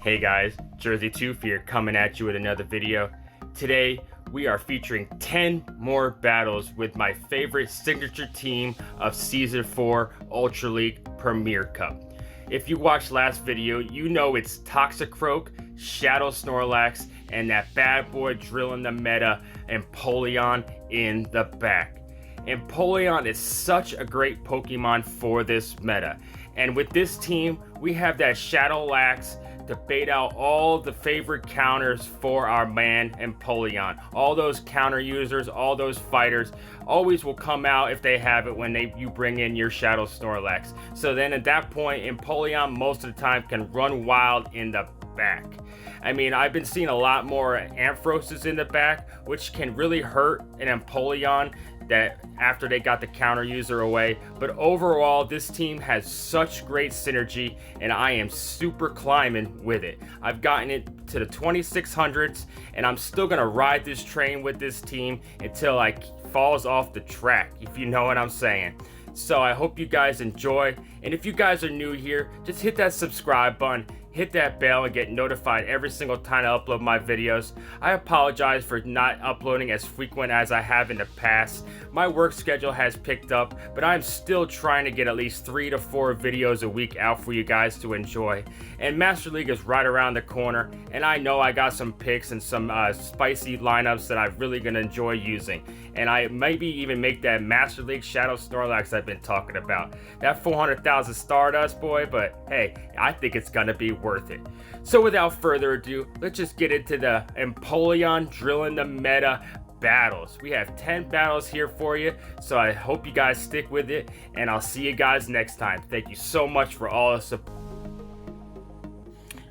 Hey guys, Jerseytoof here, coming at you with another video. Today we are featuring 10 more battles with my favorite signature team of Season 4 Ultra League Premier Cup. If you watched last video, you know it's TOXICROAK, Shadow SNORLAX, and that bad boy drilling the meta, Empoleon in the back. Empoleon is such a great Pokemon for this meta. And with this team, we have that Shoutcasts to bait out all the favorite counters for our man Empoleon. All those counter users, all those fighters always will come out if they have it when you bring in your Shadow SNORLAX. So then at that point, Empoleon most of the time can run wild in the back. I mean, I've been seeing a lot more Amphrosis in the back, which can really hurt an Empoleon that after they got the counter user away. But overall, this team has such great synergy, and I am super climbing with it. I've gotten it to the 2600s, and I'm still gonna ride this train with this team until I falls off the track, if you know what I'm saying. So I hope you guys enjoy, and if you guys are new here, just hit that subscribe button, hit that bell, and get notified every single time I upload my videos. I apologize for not uploading as frequent as I have in the past. My work schedule has picked up, but I'm still trying to get at least 3 to 4 videos a week out for you guys to enjoy. And Master League is right around the corner, and I know I got some picks and some spicy lineups that I'm really gonna enjoy using. And I maybe even make that Master League Shadow SNORLAX I've been talking about. That 400,000 Stardust, boy, but hey, I think it's gonna be worth it. So without further ado, let's just get into the Empoleon drilling the meta battles. We have 10 battles here for you, so I hope you guys stick with it, and I'll see you guys next time. Thank you so much for all the support.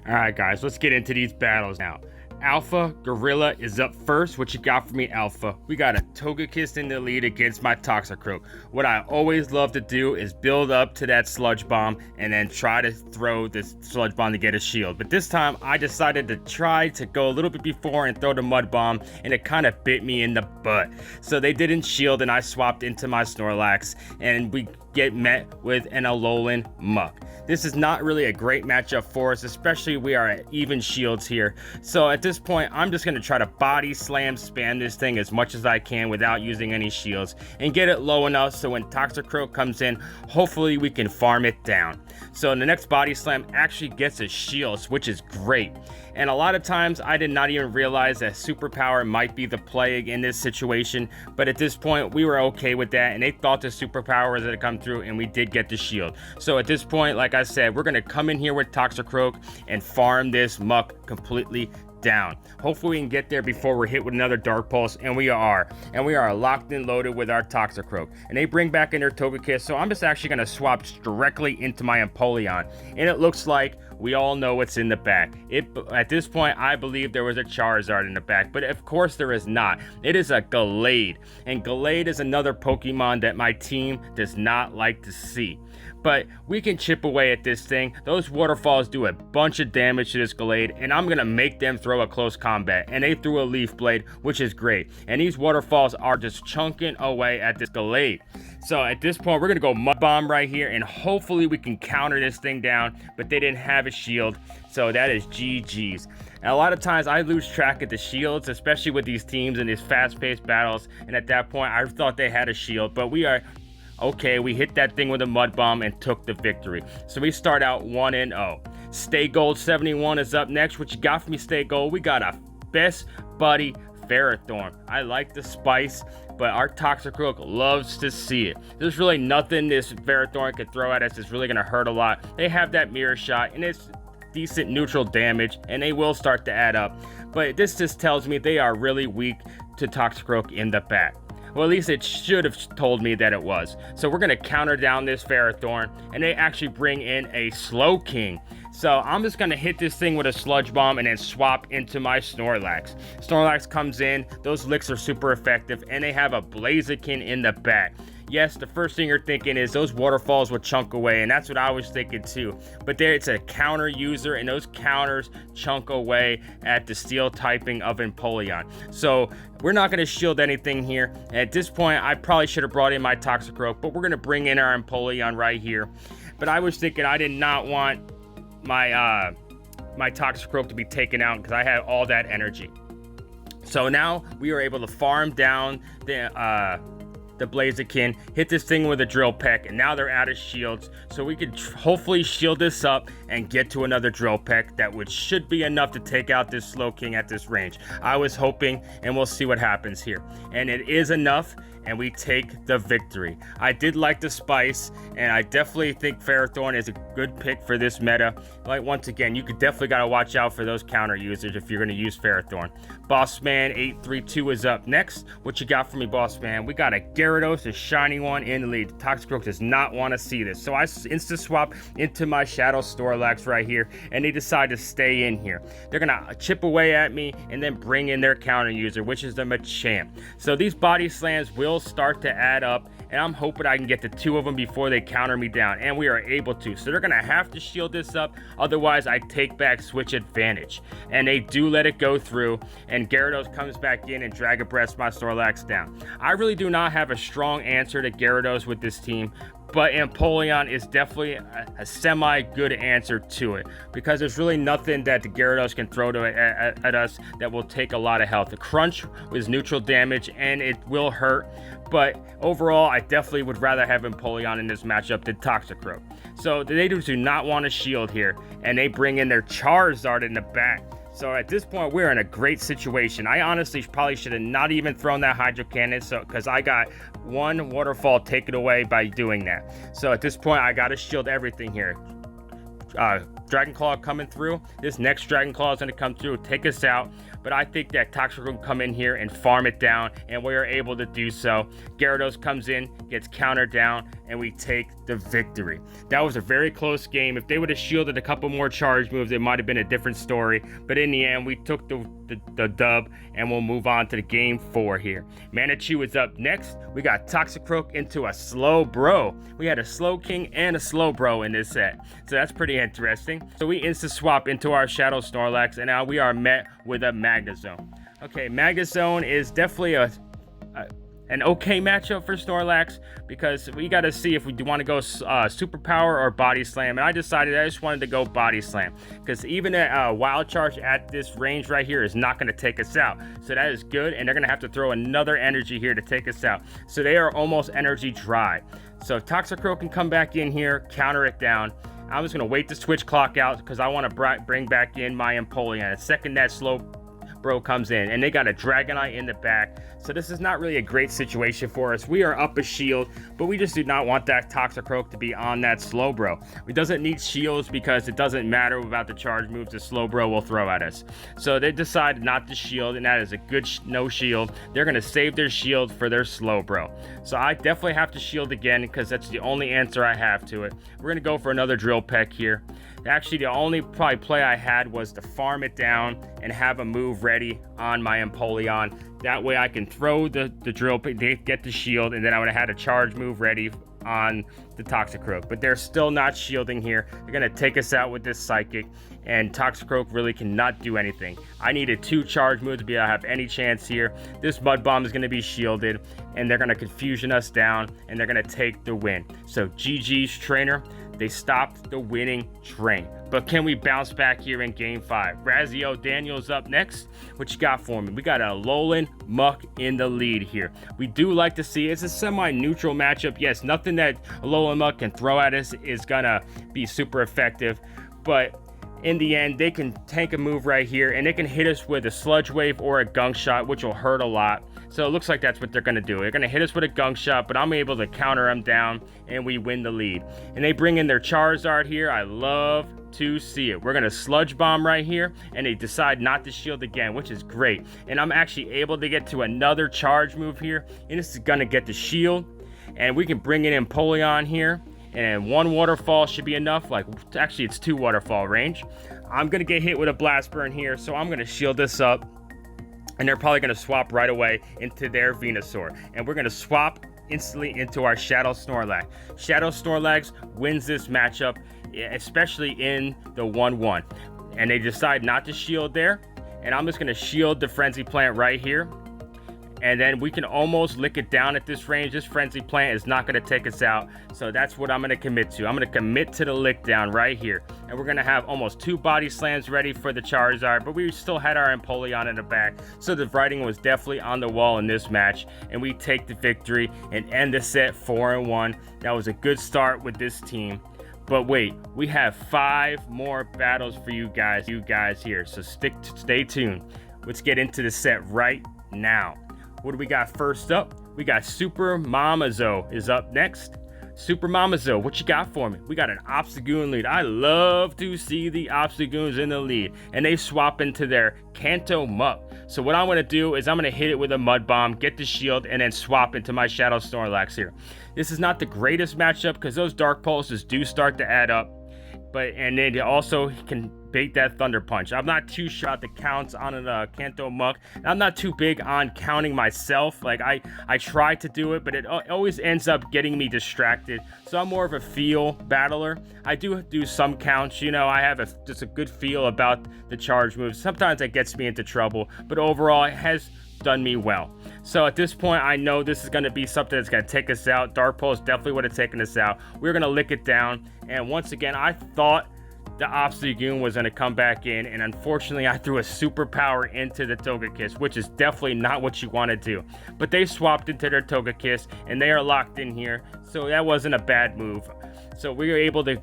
Alright guys, let's get into these battles now. Alpha Gorilla is up first. What you got for me, Alpha? We got a Togekiss in the lead against my Toxicroak. What I always love to do is build up to that Sludge Bomb and then try to throw this Sludge Bomb to get a shield. But this time I decided to try to go a little bit before and throw the Mud Bomb, and it kind of bit me in the butt. So they didn't shield, and I swapped into my Snorlax, and we get met with an Alolan Muck. This is not really a great matchup for us, especially we are at even shields here. So at this point, I'm just going to try to body slam spam this thing as much as I can without using any shields and get it low enough so when Toxicroak comes in, hopefully we can farm it down. So the next body slam actually gets a shield, which is great. And a lot of times I did not even realize that superpower might be the play in this situation, but at this point we were okay with that, and they thought the superpower was going to come through, and we did get the shield. So at this point, like I said, we're going to come in here with Toxicroak and farm this Muck completely down. Hopefully we can get there before we're hit with another Dark Pulse, and we are. And we are locked and loaded with our Toxicroak. And they bring back in their Togekiss, so I'm just actually going to swap directly into my Empoleon. And it looks like we all know what's in the back. At this point, I believe there was a Charizard in the back, but of course there is not. It is a Gallade, and Gallade is another Pokemon that my team does not like to see. But we can chip away at this thing. Those waterfalls do a bunch of damage to this Gallade, and I'm gonna make them throw a close combat. And they threw a Leaf Blade, which is great. And these waterfalls are just chunking away at this Gallade. So at this point, we're gonna go Mud Bomb right here, and hopefully we can counter this thing down. But they didn't have a shield, so that is GG's. And a lot of times I lose track of the shields, especially with these teams in these fast-paced battles. And at that point, I thought they had a shield, but we are okay. We hit that thing with a Mud Bomb and took the victory. So we start out 1-0. Stay Gold 71 is up next. What you got for me, Stay Gold? We got a Best Buddy Ferrothorn. I like the spice, but our Toxicroak loves to see it. There's really nothing this Ferrothorn could throw at us that's really going to hurt a lot. They have that Mirror Shot, and it's decent neutral damage, and they will start to add up. But this just tells me they are really weak to Toxicroak in the back. Well, at least it should have told me that it was. So we're going to counter down this Ferrothorn, and they actually bring in a Slowking. So I'm just going to hit this thing with a Sludge Bomb and then swap into my Snorlax. Snorlax comes in, those licks are super effective, and they have a Blaziken in the back. Yes, the first thing you're thinking is those waterfalls will chunk away, and that's what I was thinking too. But there, it's a counter user, and those counters chunk away at the steel typing of Empoleon. So we're not going to shield anything here. At this point, I probably should have brought in my Toxicroak, but we're going to bring in our Empoleon right here. But I was thinking I did not want my my TOXICROAK to be taken out because I had all that energy. So now we are able to farm down the Blaziken, hit this thing with a drill peck, and now they're out of shields, so we could hopefully shield this up and get to another drill peck that should be enough to take out this Slowking at this range. I was hoping, and we'll see what happens here. And it is enough, and we take the victory. I did like the Spice, and I definitely think Ferrothorn is a good pick for this meta. Like, once again, you could definitely gotta watch out for those counter users if you're gonna use Ferrothorn. Bossman 832 is up next. What you got for me, Bossman? We got a Gyarados, a shiny one in the lead. TOXICROAK does not want to see this, so I insta swap into my Shadow SNORLAX right here, and they decide to stay in here. They're gonna chip away at me and then bring in their counter user, which is the Machamp. So these body slams will start to add up, and I'm hoping I can get the 2 of them before they counter me down, and we are able to. So they're gonna have to shield this up, otherwise I take back switch advantage, and they do let it go through, and Gyarados comes back in and Dragon Breaths my Snorlax down. I really do not have a strong answer to Gyarados with this team, but Empoleon is definitely a semi-good answer to it, because there's really nothing that the Gyarados can throw at us that will take a lot of health. The Crunch is neutral damage, and it will hurt, but overall, I definitely would rather have Empoleon in this matchup than TOXICROAK. So they do not want to shield here, and they bring in their Charizard in the back. So at this point, we're in a great situation. I honestly probably should have not even thrown that Hydro Cannon, because I got one waterfall taken away by doing that. So at this point, I got to shield everything here. Dragon Claw coming through. This next Dragon Claw is going to come through, take us out. But I think that TOXICROAK will come in here and farm it down, and we are able to do so. Gyarados comes in, gets countered down, and we take the victory. That was a very close game. If they would have shielded a couple more charge moves, it might have been a different story. But in the end, we took the dub, and we'll move on to the game 4 here. Manitou is up next. We got TOXICROAK into a Slowbro. We had a Slowking and a Slowbro in this set, so that's pretty interesting. So we insta swap into our Shadow SNORLAX, and now we are met with a Magnezone. Okay, Magnezone is definitely an okay matchup for Snorlax, because we got to see if we do want to go Superpower or Body Slam, and I decided I just wanted to go Body Slam, because even a Wild Charge at this range right here is not going to take us out, so that is good, and they're going to have to throw another energy here to take us out, so they are almost energy dry. So TOXICROAK can come back in here, counter it down. I'm just going to wait the switch clock out, because I want to bring back in my Empoleon. The second that Slowbro comes in, and they got a Dragonite in the back, so this is not really a great situation for us. We are up a shield, but we just do not want that TOXICROAK to be on that Slowbro. It doesn't need shields, because it doesn't matter about the charge moves the Slowbro will throw at us. So they decided not to shield, and that is a good no shield. They're going to save their shield for their Slowbro. So I definitely have to shield again, because that's the only answer I have to it. We're going to go for another Drill Peck here. Actually, the only probably play I had was to farm it down and have a move ready on my Empoleon. That way I can throw the Drill Peck, get the shield, and then I would have had a charge move ready on the TOXICROAK. But they're still not shielding here. They're going to take us out with this Psychic, and TOXICROAK really cannot do anything. I needed 2 charge moves to be able to have any chance here. This Mud Bomb is going to be shielded, and they're going to Confusion us down, and they're going to take the win. So GG's trainer. They stopped the winning train. But can we bounce back here in game 5? Razio Daniels up next. What you got for me? We got a Alolan Muck in the lead here. We do like to see it's a semi-neutral matchup. Yes, nothing that Alolan Muck can throw at us is gonna be super effective, but in the end, they can tank a move right here, and they can hit us with a Sludge Wave or a Gunk Shot, which will hurt a lot. So it looks like that's what they're going to do. They're going to hit us with a Gunk Shot, but I'm able to counter them down, and we win the lead. And they bring in their Charizard here. I love to see it. We're going to Sludge Bomb right here, and they decide not to shield again, which is great. And I'm actually able to get to another charge move here, and this is going to get the shield. And we can bring in Empoleon here. And 1 waterfall should be enough. Like, actually, it's 2 waterfall range. I'm going to get hit with a Blast Burn here, so I'm going to shield this up. And they're probably going to swap right away into their Venusaur. And we're going to swap instantly into our Shadow Snorlax. Shadow Snorlax wins this matchup, especially in the 1-1. And they decide not to shield there. And I'm just going to shield the Frenzy Plant right here. and then we can almost lick it down at this range. This frenzy plant is not going to take us out, so that's what I'm going to commit to. I'm going to commit to the lick down right here, and we're going to have almost 2 body slams ready for the Charizard, but we still had our Empoleon in the back, so the writing was definitely on the wall in this match, and we take the victory and end the set 4-1. That was a good start with this team. But wait, we have 5 more battles for you guys here, so stay tuned. Let's get into the set right now. What do we got first up? We got Super Mamazo is up next. Super Mamazo, what you got for me? We got an Obstagoon lead. I love to see the Obstagoons in the lead, and they swap into their Kanto Muck. So what I'm going to do is I'm going to hit it with a Mud Bomb, get the shield, and then swap into my Shadow Snorlax here. This is not the greatest matchup because those Dark Pulses do start to add up, and then also can bait that Thunder Punch. I'm not too sure about the counts on a Kanto Muck. I'm not too big on counting myself. Like I try to do it, but it always ends up getting me distracted. So I'm more of a feel battler. I do some counts, you know. I have just a good feel about the charge moves. Sometimes that gets me into trouble, but overall it has done me well. So at this point, I know this is going to be something that's going to take us out. Dark Pulse definitely would have taken us out. We're going to lick it down, and once again, I thought the Obstagoon was going to come back in, and unfortunately I threw a superpower into the Togekiss, which is definitely not what you want to do. But they swapped into their Togekiss, and they are locked in here, so that wasn't a bad move. So we were able to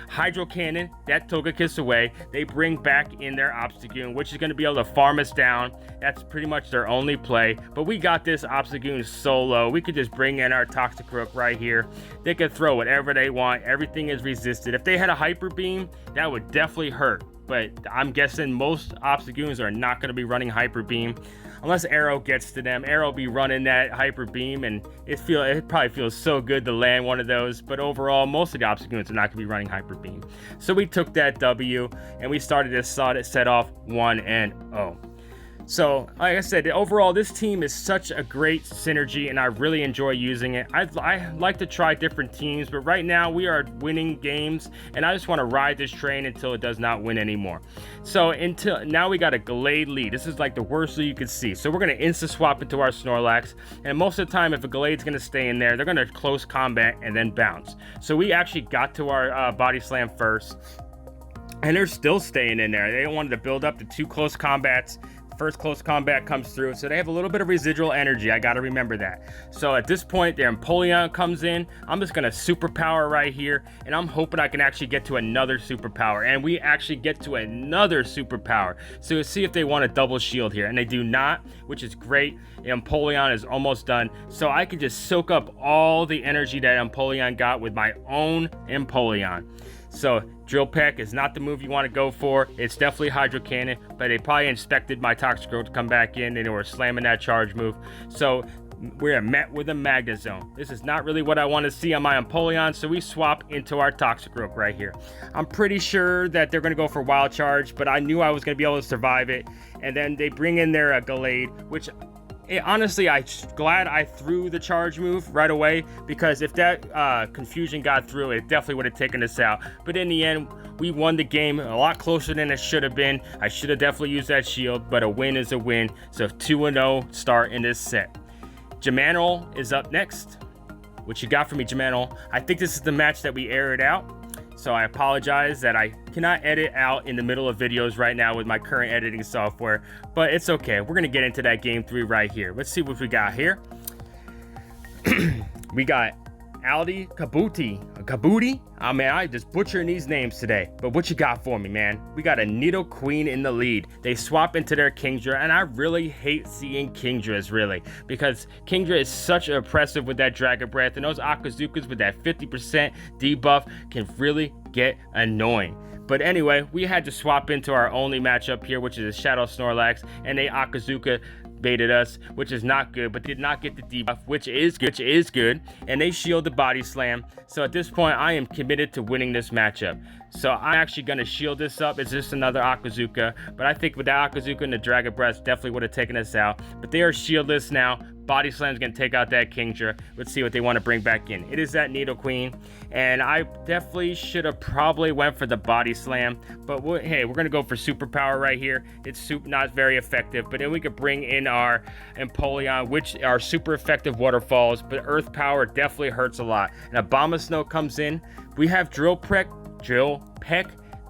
Hydro Cannon that Togekiss away. They bring back in their Obstagoon, which is going to be able to farm us down. That's pretty much their only play. But we got this Obstagoon solo. We could just bring in our TOXICROAK right here. They could throw whatever they want. Everything is resisted. If they had a Hyper Beam, that would definitely hurt. But I'm guessing most Obstagoons are not going to be running Hyper Beam. Unless Arrow gets to them. Arrow be running that Hyper Beam, and it probably feels so good to land one of those. But overall, most of the Obstagoons are not going to be running Hyper Beam. So we took that W, and we started to set off 1-0. So, like I said, overall, this team is such a great synergy, and I really enjoy using it. I like to try different teams, but right now we are winning games, and I just want to ride this train until it does not win anymore. So, until now we got a Gallade lead. This is like the worst lead you could see. So we're going to insta-swap into our Snorlax, and most of the time, if a Gallade's going to stay in there, they're going to close combat and then bounce. So we actually got to our Body Slam first, and they're still staying in there. They wanted to build up to 2 close combats. First close combat comes through, so they have a little bit of residual energy. I gotta remember that. So at this point, their Empoleon comes in. I'm just gonna superpower right here, and I'm hoping I can actually get to another superpower. And we actually get to another superpower. So we'll see if they want a double shield here, and they do not, which is great. Empoleon is almost done, so I can just soak up all the energy that Empoleon got with my own Empoleon. So Drill Peck is not the move you want to go for. It's definitely Hydro Cannon, but they probably expected my TOXICROAK to come back in, and they were slamming that charge move. So we're met with a Magnezone. This is not really what I want to see on my Empoleon, so we swap into our TOXICROAK right here. I'm pretty sure that they're going to go for Wild Charge, but I knew I was going to be able to survive it. And then they bring in their Gallade, which honestly, I'm glad I threw the charge move right away, because if that confusion got through, it definitely would have taken us out. But in the end, we won the game a lot closer than it should have been. I should have definitely used that shield, but a win is a win. So 2-0 start in this set. Jamanol is up next. What you got for me, Jamanol? I think this is the match that we aired out. So I apologize that I cannot edit out in the middle of videos right now with my current editing software, but it's okay. We're going to get into that game 3 right here. Let's see what we got here. We got Aldi Kabuti. Oh man, I just butchering these names today. But what you got for me, man? We got a Nidoqueen in the lead. They swap into their Kingdra, and I really hate seeing Kingdras, really, because Kingdra is such oppressive with that Dragon Breath, and those Akazukas with that 50% debuff can really get annoying. But anyway, we had to swap into our only matchup here, which is a Shadow Snorlax, and they Akazuka baited us, which is not good, but did not get the debuff, which is good, and they shield the Body Slam. So at this point, I am committed to winning this matchup. So I'm actually going to shield this up. It's just another Akazuka, but I think with that Akazuka and the Dragon Breath definitely would have taken us out. But they are shieldless now. Body Slam's going to take out that Kingdra. Let's see what they want to bring back in. It is that Nidoqueen, and I definitely should have probably went for the Body Slam, but hey, we're going to go for Superpower right here. It's not very effective, but then we could bring in our Empoleon, which are super effective waterfalls, but Earth Power definitely hurts a lot. And Abomasnow comes in. We have Drill Peck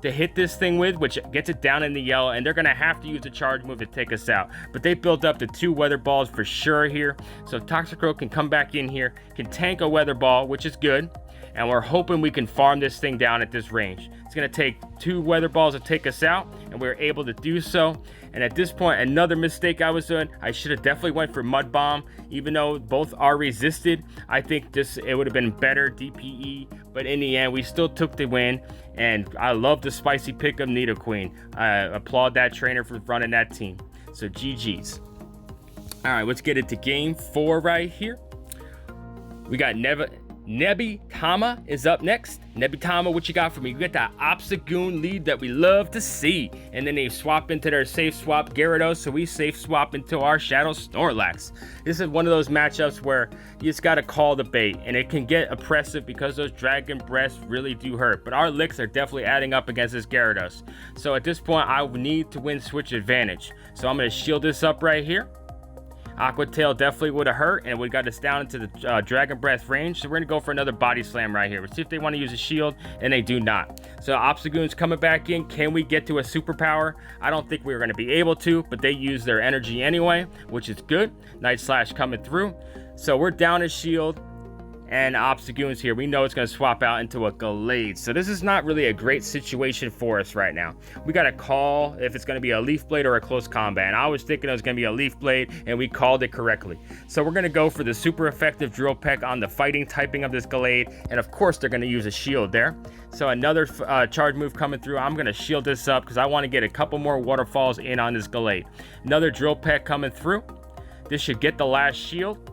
to hit this thing with, which gets it down in the yellow, and they're going to have to use a charge move to take us out. But they built up to 2 Weather Balls for sure here. So Toxicroak can come back in here, can tank a Weather Ball, which is good. And we're hoping we can farm this thing down at this range. It's going to take 2 Weather Balls to take us out, and we're able to do so. And at this point, another mistake I was doing, I should have definitely went for Mud Bomb. Even though both are resisted, I think it would have been better DPE. But in the end, we still took the win. And I love the spicy pick of Nidoqueen. I applaud that trainer for running that team. So GG's. All right, let's get into game 4 right here. We got Nebitama is up next. Nebitama, what you got for me? We got that Obstagoon lead that we love to see. And then they swap into their safe swap Gyarados, so we safe swap into our Shadow Snorlax. This is one of those matchups where you just got to call the bait, and it can get oppressive because those Dragon Breaths really do hurt. But our licks are definitely adding up against this Gyarados. So at this point, I need to win switch advantage. So I'm going to shield this up right here. Aqua Tail definitely would have hurt, and we got us down into the Dragon Breath range. So we're going to go for another Body Slam right here. Let's see if they want to use a shield, and they do not. So Obstagoon's coming back in. Can we get to a Superpower? I don't think we're going to be able to, but they use their energy anyway, which is good. Night Slash coming through. So we're down a shield. And Obstagoon's here. We know it's going to swap out into a Gallade. So this is not really a great situation for us right now. We got to call if it's going to be a Leaf Blade or a close combat. And I was thinking it was going to be a Leaf Blade, and we called it correctly. So we're going to go for the super effective Drill Peck on the fighting typing of this Gallade. And of course, they're going to use a shield there. So another charge move coming through. I'm going to shield this up because I want to get a couple more waterfalls in on this Gallade. Another Drill Peck coming through. This should get the last shield.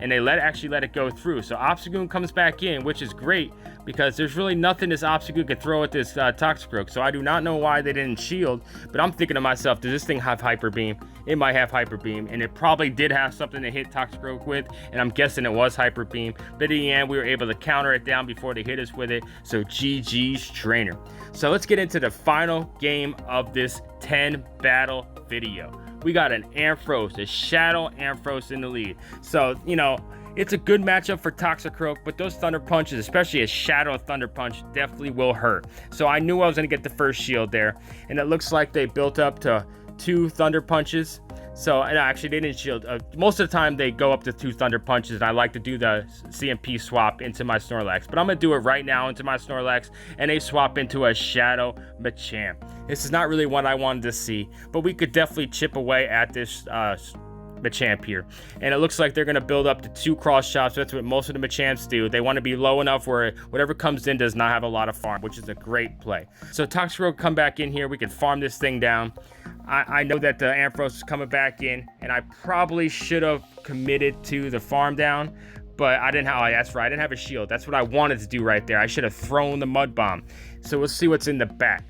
And they actually let it go through. So Obstagoon comes back in, which is great because there's really nothing this Obstagoon could throw at this Toxicroak. So I do not know why they didn't shield, but I'm thinking to myself, does this thing have Hyper Beam? It might have Hyper Beam, and it probably did have something to hit Toxicroak with, and I'm guessing it was Hyper Beam. But in the end, we were able to counter it down before they hit us with it. So GG's trainer. So let's get into the final game of this 10 battle video. We got an Ampharos, a Shadow Ampharos in the lead. So, you know, it's a good matchup for Toxicroak, but those Thunder Punches, especially a Shadow Thunder Punch, definitely will hurt. So I knew I was going to get the first shield there, and it looks like they built up to 2 Thunder Punches. So, and actually, they didn't shield. Most of the time, they go up to 2 Thunder Punches, and I like to do the CMP swap into my Snorlax. But I'm going to do it right now into my Snorlax, and they swap into a Shadow Machamp. This is not really what I wanted to see, but we could definitely chip away at this Machamp here. And it looks like they're going to build up to 2 cross shots. That's what most of the Machamps do. They want to be low enough where whatever comes in does not have a lot of farm, which is a great play. So Toxicroak come back in here. We can farm this thing down. I know that the Ampharos is coming back in, and I probably should have committed to the farm down, but I didn't have, that's right, I didn't have a shield. That's what I wanted to do right there. I should have thrown the Mud Bomb. So we'll see what's in the back.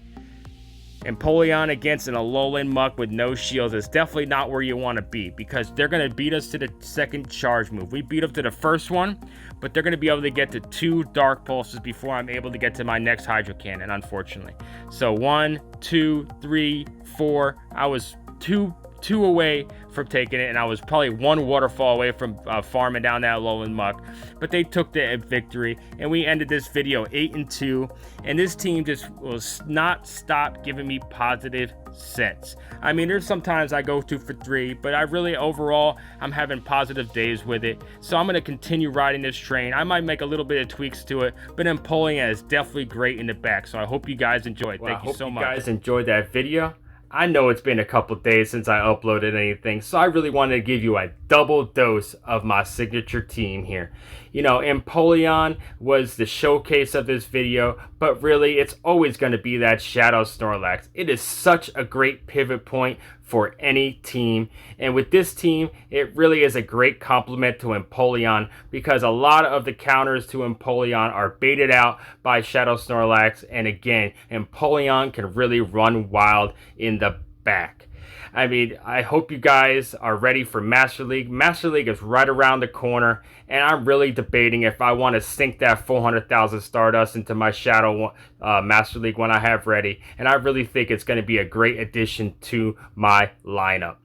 Empoleon against an Alolan Muck with no shield is definitely not where you want to be, because they're going to beat us to the second charge move. We beat up to the first one, but they're going to be able to get to 2 Dark Pulses before I'm able to get to my next Hydro Cannon, unfortunately. So 1, 2, 3, 4. I was two away from taking it, and I was probably 1 waterfall away from farming down that Alolan Muck, but they took the victory, and we ended this video 8-2, and this team just will not stop giving me positive sets. I mean, there's sometimes I go 2 for 3, but I really, overall, I'm having positive days with it, so I'm going to continue riding this train. I might make a little bit of tweaks to it, but Empoleon is definitely great in the back, so I hope you guys enjoyed. Thank you so much. I hope you guys enjoyed that video. I know it's been a couple days since I uploaded anything, so I really wanted to give you a double dose of my signature team here. You know, Empoleon was the showcase of this video, but really it's always going to be that Shadow Snorlax. It is such a great pivot point for any team, and with this team it really is a great complement to Empoleon, because a lot of the counters to Empoleon are baited out by Shadow Snorlax, and again, Empoleon can really run wild in the back. I mean, I hope you guys are ready for Master League. Master League is right around the corner, and I'm really debating if I want to sink that 400,000 Stardust into my Shadow Master League when I have ready. And I really think it's going to be a great addition to my lineup.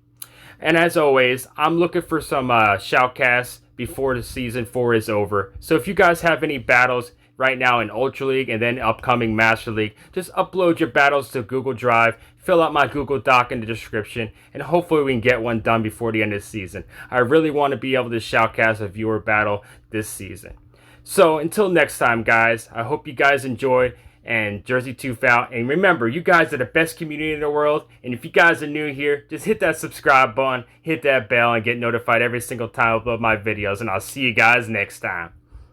And as always, I'm looking for some Shoutcasts before the season 4 is over. So if you guys have any battles right now in Ultra League and then upcoming Master League, just upload your battles to Google Drive, fill out my Google Doc in the description, and hopefully we can get one done before the end of the season. I really want to be able to shoutcast a viewer battle this season. So until next time, guys, I hope you guys enjoyed, and Jerseytoof out. And remember, you guys are the best community in the world. And if you guys are new here, just hit that subscribe button, hit that bell, and get notified every single time I upload my videos. And I'll see you guys next time.